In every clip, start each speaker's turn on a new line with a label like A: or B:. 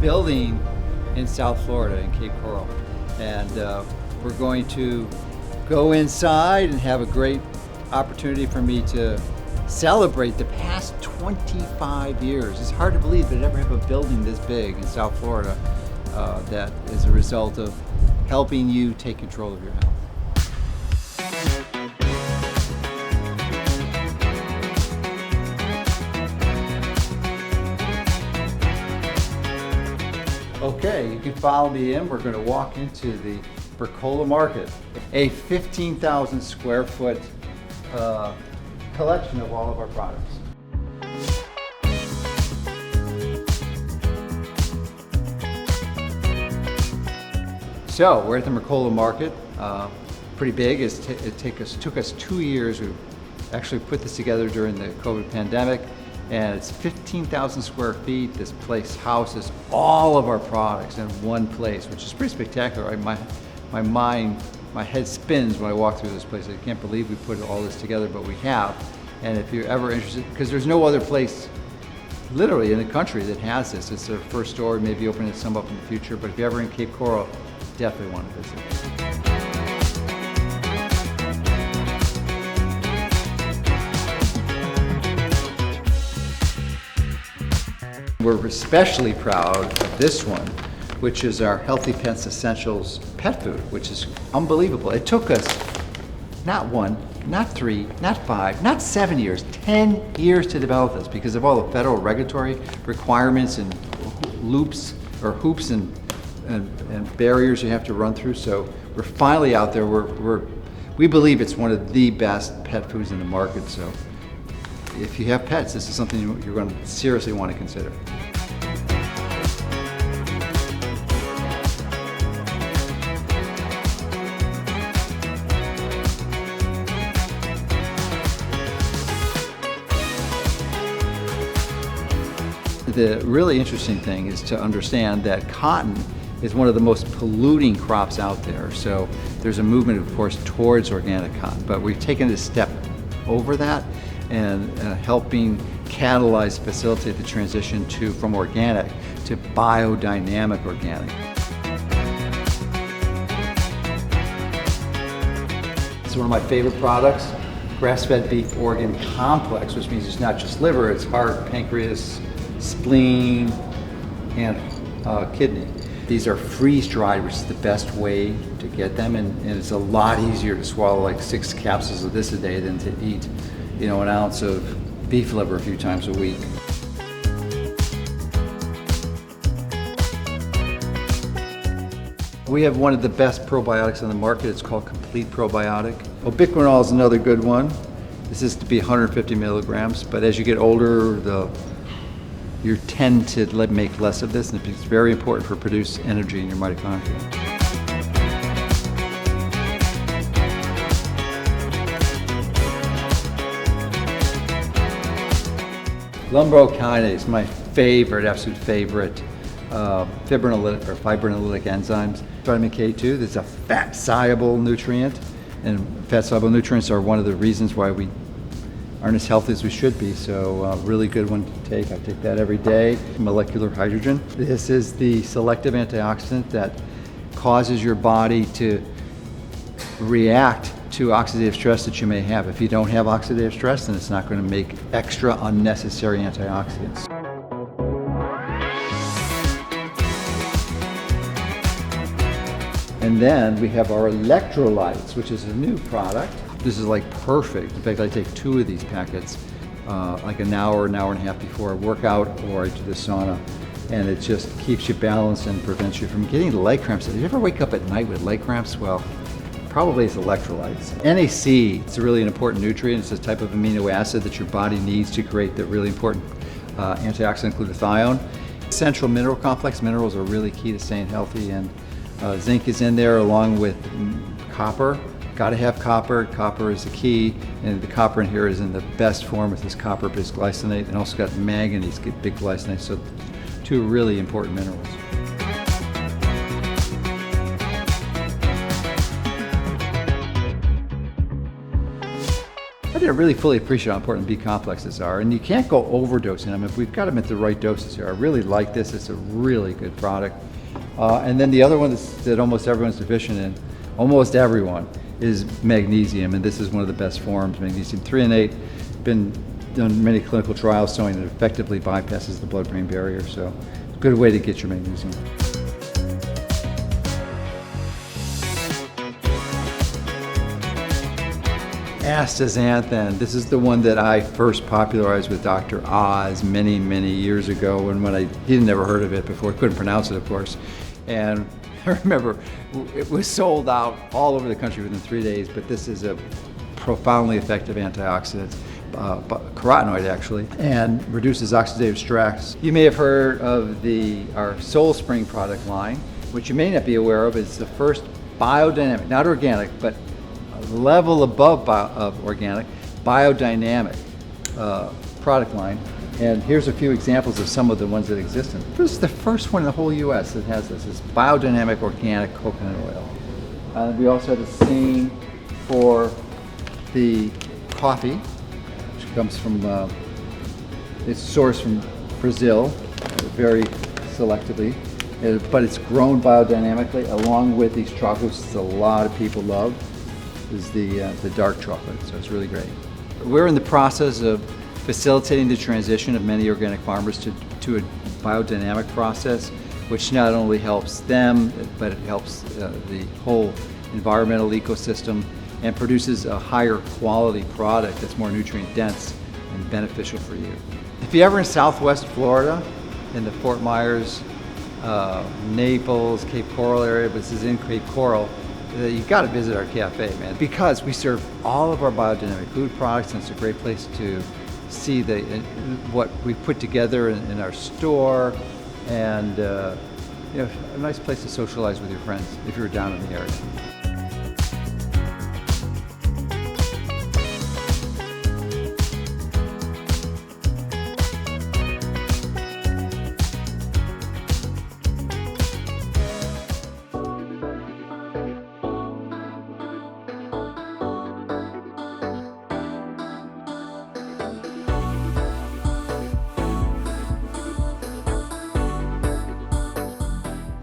A: building in South Florida, in Cape Coral. And we're going to go inside and have a great opportunity for me to celebrate the past 25 years. It's hard to believe that I ever have a building this big in South Florida that is a result of helping you take control of your health. Okay, you can follow me in. We're going to walk into the Mercola market, a 15,000 square foot collection of all of our products. So we're at the Mercola market, pretty big. It took us 2 years. We actually put this together during the COVID pandemic, and it's 15,000 square feet. This place houses all of our products in one place, which is pretty spectacular. My head spins when I walk through this place. I can't believe we put all this together, but we have. And if you're ever interested, because there's no other place literally in the country that has this. It's their first store, maybe opening some up in the future, but if you're ever in Cape Coral, definitely want to visit. We're especially proud of this one, which is our Healthy Pets Essentials pet food, which is unbelievable. It took us not 1, not 3, not 5, not 7 years, 10 years to develop this because of all the federal regulatory requirements and hoops and barriers you have to run through. So we're finally out there. We believe it's one of the best pet foods in the market. So if you have pets, this is something you're going to seriously want to consider. The really interesting thing is to understand that cotton is one of the most polluting crops out there. So there's a movement, of course, towards organic cotton, but we've taken a step over that and helping catalyze, facilitate the transition from organic to biodynamic organic. It's one of my favorite products, grass-fed beef organ complex, which means it's not just liver, it's heart, pancreas, spleen, and kidney. These are freeze-dried, which is the best way to get them, and it's a lot easier to swallow like 6 capsules of this a day than to eat, an ounce of beef liver a few times a week. We have one of the best probiotics on the market. It's called Complete Probiotic. Ubiquinol is another good one. This is to be 150 milligrams, but as you get older, you tend to make less of this, and it's very important for produce energy in your mitochondria. Lumbrokinase, my favorite, absolute favorite, fibrinolytic enzymes. Vitamin K2, that's a fat-soluble nutrient, and fat-soluble nutrients are one of the reasons why we aren't as healthy as we should be, so really good one to take. I take that every day. Molecular hydrogen. This is the selective antioxidant that causes your body to react to oxidative stress that you may have. If you don't have oxidative stress, then it's not going to make extra unnecessary antioxidants. And then we have our electrolytes, which is a new product. This is like perfect. In fact, I take 2 of these packets like an hour and a half before I work out or I do the sauna. And it just keeps you balanced and prevents you from getting leg cramps. Did you ever wake up at night with leg cramps? Well, probably it's electrolytes. NAC, it's a really important nutrient. It's a type of amino acid that your body needs to create the really important antioxidant glutathione. Essential mineral complex. Minerals are really key to staying healthy, and zinc is in there along with copper. Got to have copper. Copper is the key, and the copper in here is in the best form with this copper bisglycinate, and also got manganese bisglycinate, so 2 really important minerals. I didn't really fully appreciate how important B complexes are, and you can't go overdosing them if we've got them at the right doses here. I really like this. It's a really good product. And then the other one that almost everyone's deficient in, almost everyone, is magnesium, and this is one of the best forms. Magnesium threonate, been done many clinical trials showing it effectively bypasses the blood-brain barrier, so good way to get your magnesium. Astaxanthin. This is the one that I first popularized with Dr. Oz many, many years ago, and he'd never heard of it before, couldn't pronounce it, of course. And I remember it was sold out all over the country within 3 days, but this is a profoundly effective antioxidant, carotenoid actually, and reduces oxidative stress. You may have heard of our Soul Spring product line. What you may not be aware of is the first biodynamic, not organic, but a level above organic, biodynamic product line. And here's a few examples of some of the ones that exist. This is the first one in the whole U.S. that has this. It's biodynamic organic coconut oil. We also have the same for the coffee, which comes from, it's sourced from Brazil, very selectively, but it's grown biodynamically along with these chocolates that a lot of people love, is the dark chocolate, so it's really great. We're in the process of facilitating the transition of many organic farmers to a biodynamic process, which not only helps them, but it helps the whole environmental ecosystem and produces a higher quality product that's more nutrient dense and beneficial for you. If you're ever in Southwest Florida, in the Fort Myers, Naples, Cape Coral area, but this is in Cape Coral, you've got to visit our cafe, man, because we serve all of our biodynamic food products, and it's a great place to see what we put together in our store, and a nice place to socialize with your friends if you're down in the area.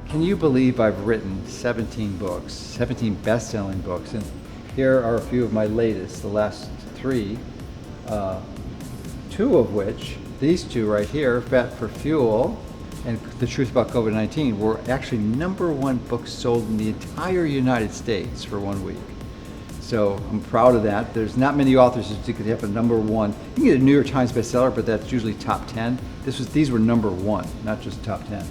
A: Can you believe I've written 17 books, 17 best-selling books, and here are a few of my latest, the last 3, 2 of which, these 2 right here, Fat for Fuel and The Truth About COVID-19, were actually #1 books sold in the entire United States for 1 week. So I'm proud of that. There's not many authors that could have a #1. You can get a New York Times bestseller, but that's usually top 10. These were #1, not just top 10.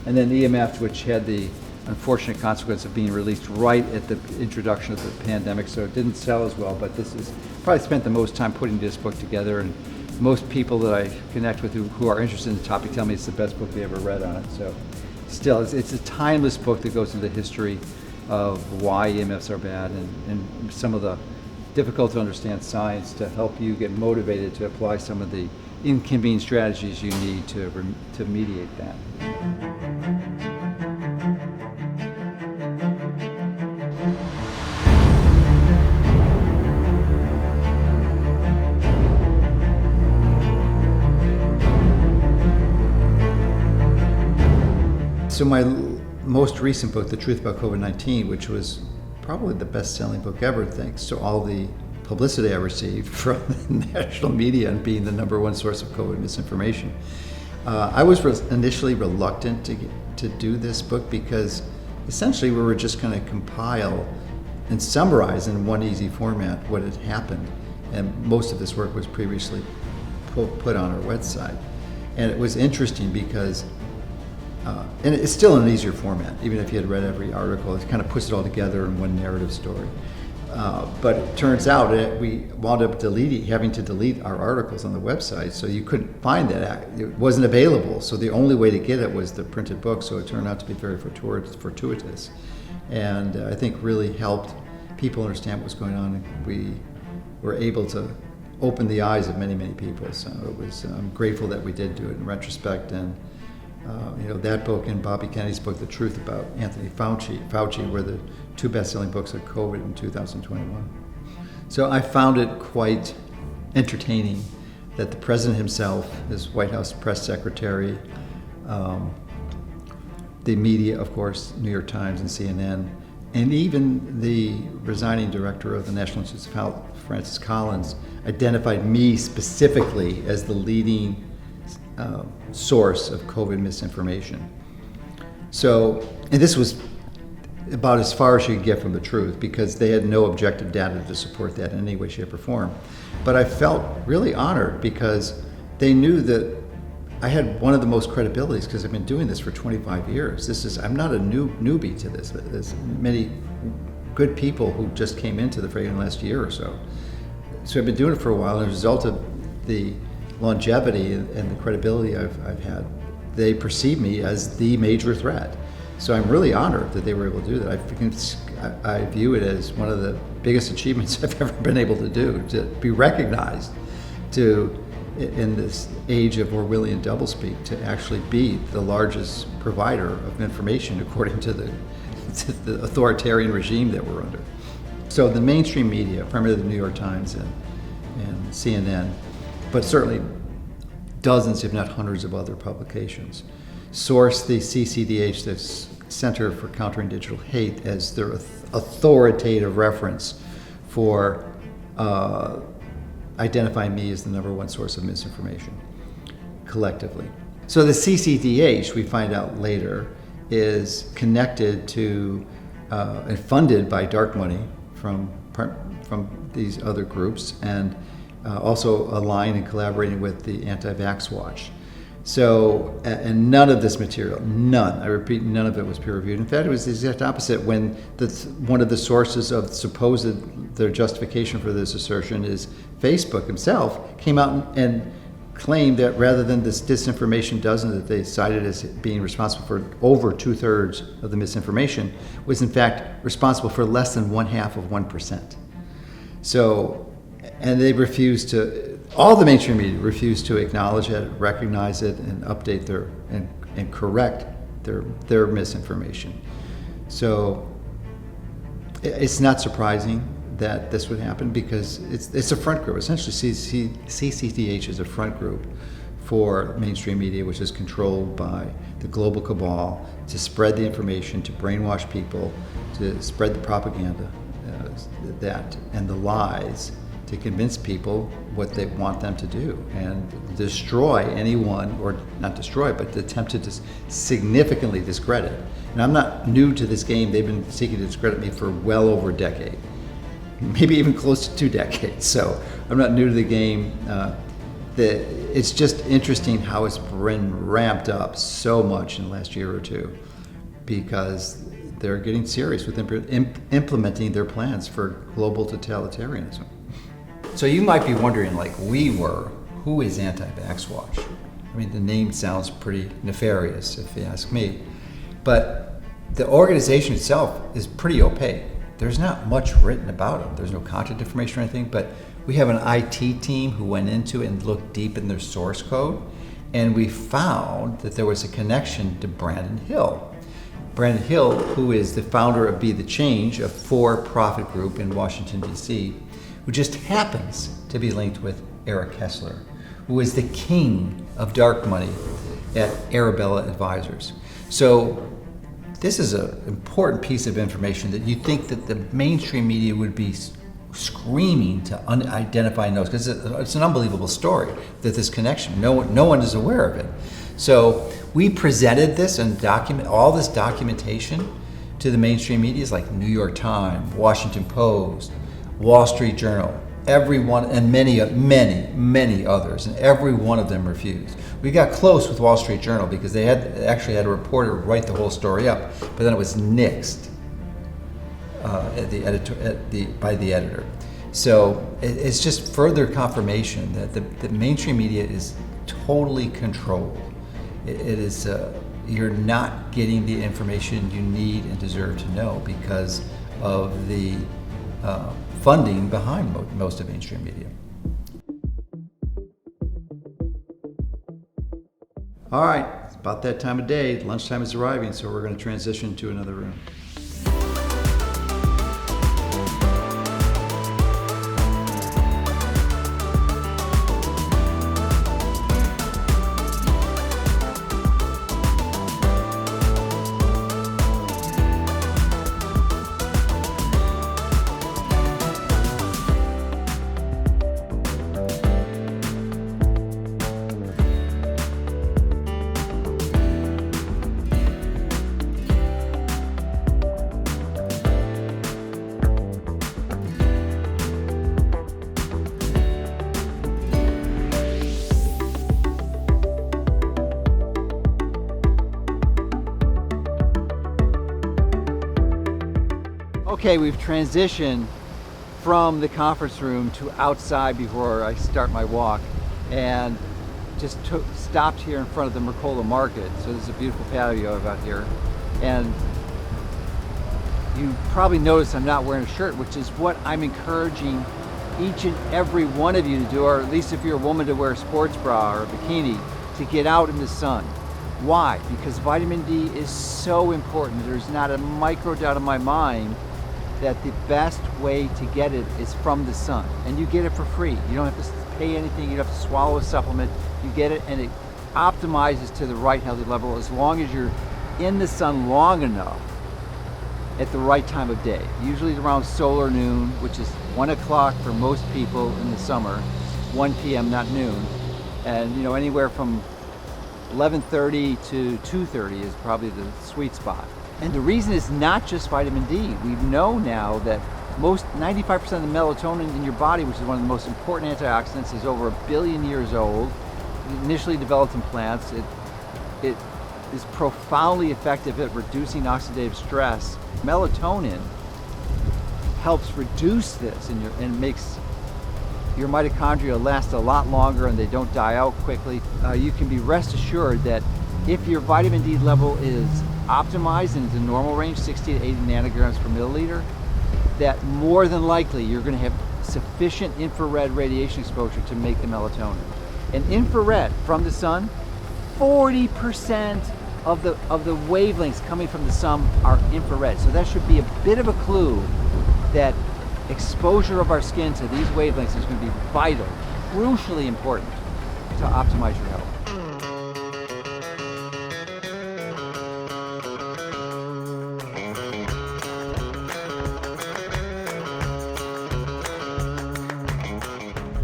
A: And then EMF, which had the unfortunate consequence of being released right at the introduction of the pandemic, so it didn't sell as well, but this is probably spent the most time putting this book together, and most people that I connect with who are interested in the topic tell me it's the best book they ever read on it. So still, it's a timeless book that goes into the history of why EMFs are bad and some of the difficult to understand science to help you get motivated to apply some of the inconvenient strategies you need to mediate that. So my most recent book, The Truth About COVID-19, which was probably the best-selling book ever, thanks to all the publicity I received from the national media and being the #1 source of COVID misinformation. I was initially reluctant to do this book because essentially we were just going to compile and summarize in one easy format what had happened. And most of this work was previously put on our website. And it was interesting because and it's still in an easier format, even if you had read every article. It kind of puts it all together in one narrative story. But it turns out we wound up having to delete our articles on the website, so you couldn't find that. It wasn't available, so the only way to get it was the printed book, so it turned out to be very fortuitous. And I think really helped people understand what was going on. We were able to open the eyes of many, many people, so I'm grateful that we did do it in retrospect. And that book and Bobby Kennedy's book, The Truth About Anthony Fauci were the 2 best-selling books of COVID in 2021. So I found it quite entertaining that the president himself, his White House press secretary, the media, of course, New York Times and CNN, and even the resigning director of the National Institutes of Health, Francis Collins, identified me specifically as the leading source of COVID misinformation. So, and this was about as far as you could get from the truth, because they had no objective data to support that in any way, shape, or form. But I felt really honored because they knew that I had one of the most credibilities, because I've been doing this for 25 years. I'm not a newbie to this. There's many good people who just came into the fray in the last year or so. So I've been doing it for a while, and as a result of the longevity and the credibility I've had, they perceive me as the major threat. So I'm really honored that they were able to do that. I view it as one of the biggest achievements I've ever been able to do, to be recognized, in this age of Orwellian doublespeak, to actually be the largest provider of information according to the authoritarian regime that we're under. So the mainstream media, primarily the New York Times and CNN, but certainly dozens, if not hundreds of other publications, source the CCDH, the Center for Countering Digital Hate, as their authoritative reference for identifying me as the number one source of misinformation collectively. So the CCDH, we find out later, is connected to and funded by dark money from these other groups, and also aligned and collaborating with the Anti-Vax Watch. So, and none of this material, none, I repeat, none of it was peer reviewed. In fact, it was the exact opposite. When one of the sources of their justification for this assertion is Facebook himself, came out and claimed that rather than this disinformation dozen that they cited as being responsible for over 2/3 of the misinformation, was in fact responsible for less than 1/2%. So, and they refused to, all the mainstream media refused to acknowledge it, recognize it, and update and correct their misinformation. So it's not surprising that this would happen, because it's a front group. Essentially, CCTH is a front group for mainstream media, which is controlled by the global cabal to spread the information, to brainwash people, to spread the propaganda and the lies, to convince people what they want them to do, and destroy anyone, or not destroy, but to attempt to significantly discredit. And I'm not new to this game. They've been seeking to discredit me for well over a decade, maybe even close to 2 decades. So I'm not new to the game. It's just interesting how it's been ramped up so much in the last year or two, because they're getting serious with implementing their plans for global totalitarianism. So you might be wondering, like we were, who is Anti-Vax Watch? I mean, the name sounds pretty nefarious, if you ask me. But the organization itself is pretty opaque. There's not much written about them. There's no contact information or anything, but we have an IT team who went into it and looked deep in their source code, and we found that there was a connection to Brandon Hill. Brandon Hill, who is the founder of Be the Change, a for-profit group in Washington, D.C., who just happens to be linked with Eric Kessler, who is the king of dark money at Arabella Advisors. So this is an important piece of information that you think that the mainstream media would be screaming to identify and know, because it's an unbelievable story that this connection, no one is aware of it. So we presented this and all this documentation to the mainstream medias like New York Times, Washington Post, Wall Street Journal, everyone, and many others, and every one of them refused. We got close with Wall Street Journal because they actually had a reporter write the whole story up, but then it was nixed by the editor. So it's just further confirmation that the mainstream media is totally controlled. It is you're not getting the information you need and deserve to know because of the funding behind most of mainstream media. All right, it's about that time of day. Lunchtime is arriving, so we're going to transition to another room. Okay, we've transitioned from the conference room to outside before I start my walk, and just stopped here in front of the Mercola market. So there's a beautiful patio out here, and you probably noticed I'm not wearing a shirt, which is what I'm encouraging each and every one of you to do, or at least if you're a woman, to wear a sports bra or a bikini, to get out in the sun. Why? Because vitamin D is so important. There's not a micro doubt in my mind that the best way to get it is from the sun, and you get it for free. You don't have to pay anything, you don't have to swallow a supplement. You get it, and it optimizes to the right healthy level as long as you're in the sun long enough at the right time of day. Usually around solar noon, which is 1 o'clock for most people in the summer, 1 p.m., not noon. And anywhere from 11:30 to 2:30 is probably the sweet spot. And the reason is not just vitamin D. We know now that 95% of the melatonin in your body, which is one of the most important antioxidants, is over 1 billion years old. Initially developed in plants. It is profoundly effective at reducing oxidative stress. Melatonin helps reduce this and makes your mitochondria last a lot longer, and they don't die out quickly. You can be rest assured that if your vitamin D level is optimized and it's in normal range, 60 to 80 nanograms per milliliter, that more than likely you're going to have sufficient infrared radiation exposure to make the melatonin. And infrared from the sun, 40% of the wavelengths coming from the sun are infrared. So that should be a bit of a clue that exposure of our skin to these wavelengths is going to be vital, crucially important to optimize your health.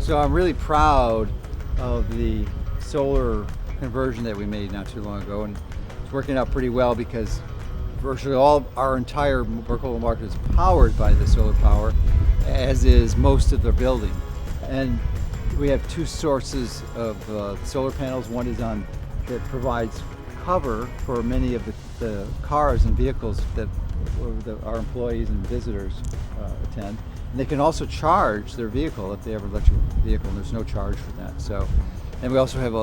A: So I'm really proud of the solar conversion that we made not too long ago, and it's working out pretty well because virtually all our entire Mercola market is powered by the solar power, as is most of the building. And we have two sources of solar panels. One is that provides cover for many of the cars and vehicles that our employees and visitors attend. And they can also charge their vehicle if they have an electric vehicle, and there's no charge for that. So, and we also have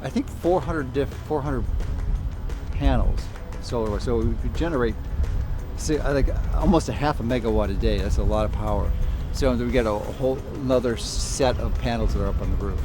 A: I think 400 panels solar. So we could generate like almost a half a megawatt a day. That's a lot of power. So we get a whole another set of panels that are up on the roof.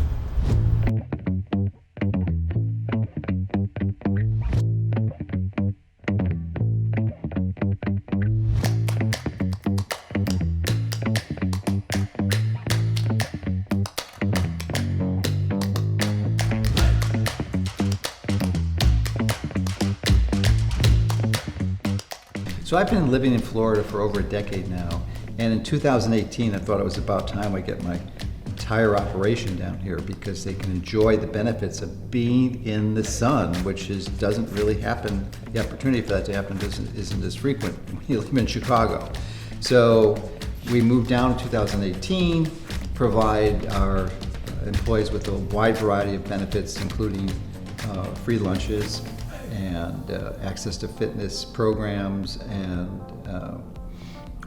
A: So I've been living in Florida for over a decade now, and in 2018 I thought it was about time I get my entire operation down here because they can enjoy the benefits of being in the sun, which doesn't really happen. The opportunity for that to happen isn't as frequent when you live in Chicago. So we moved down in 2018, provide our employees with a wide variety of benefits, including free lunches and access to fitness programs, and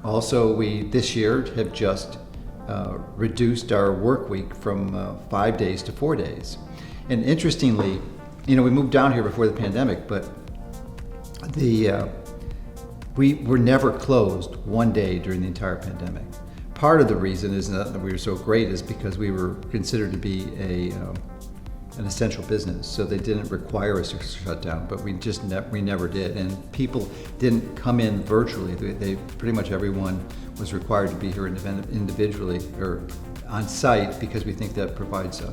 A: also we this year have just reduced our work week from 5 days to 4 days. And interestingly, we moved down here before the pandemic, but we were never closed one day during the entire pandemic. Part of the reason is that we were so great is because we were considered to be an essential business, so they didn't require us to shut down, but we never did. And people didn't come in virtually. They pretty much everyone was required to be here individually or on site, because we think that provides a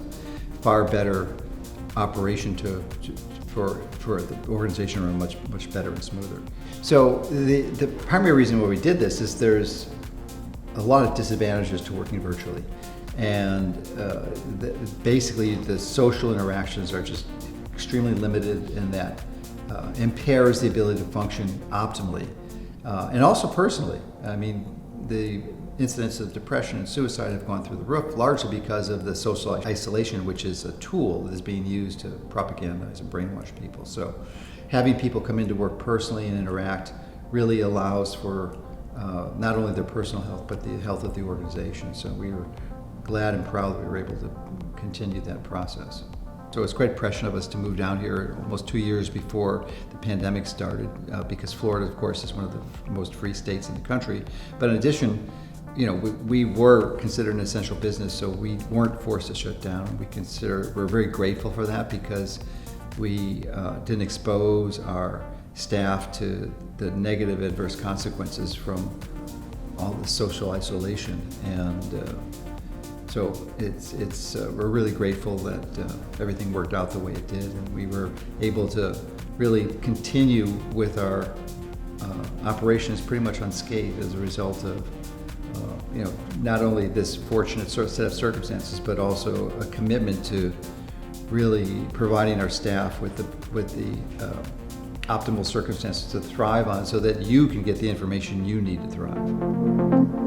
A: far better operation for the organization, run much better and smoother. So the primary reason why we did this is there's a lot of disadvantages to working virtually. And basically the social interactions are just extremely limited, and that impairs the ability to function optimally. And also personally, I mean, the incidence of depression and suicide have gone through the roof, largely because of the social isolation, which is a tool that is being used to propagandize and brainwash people. So having people come into work personally and interact really allows for not only their personal health, but the health of the organization. So we were glad and proud that we were able to continue that process. So it's quite prescient of us to move down here almost 2 years before the pandemic started, because Florida, of course, is one of the most free states in the country. But in addition, we were considered an essential business, so we weren't forced to shut down. We're very grateful for that, because we didn't expose our staff to the negative adverse consequences from all the social isolation. And so we're really grateful that everything worked out the way it did, and we were able to really continue with our operations pretty much unscathed as a result of not only this fortunate set of circumstances, but also a commitment to really providing our staff with the optimal circumstances to thrive on, so that you can get the information you need to thrive.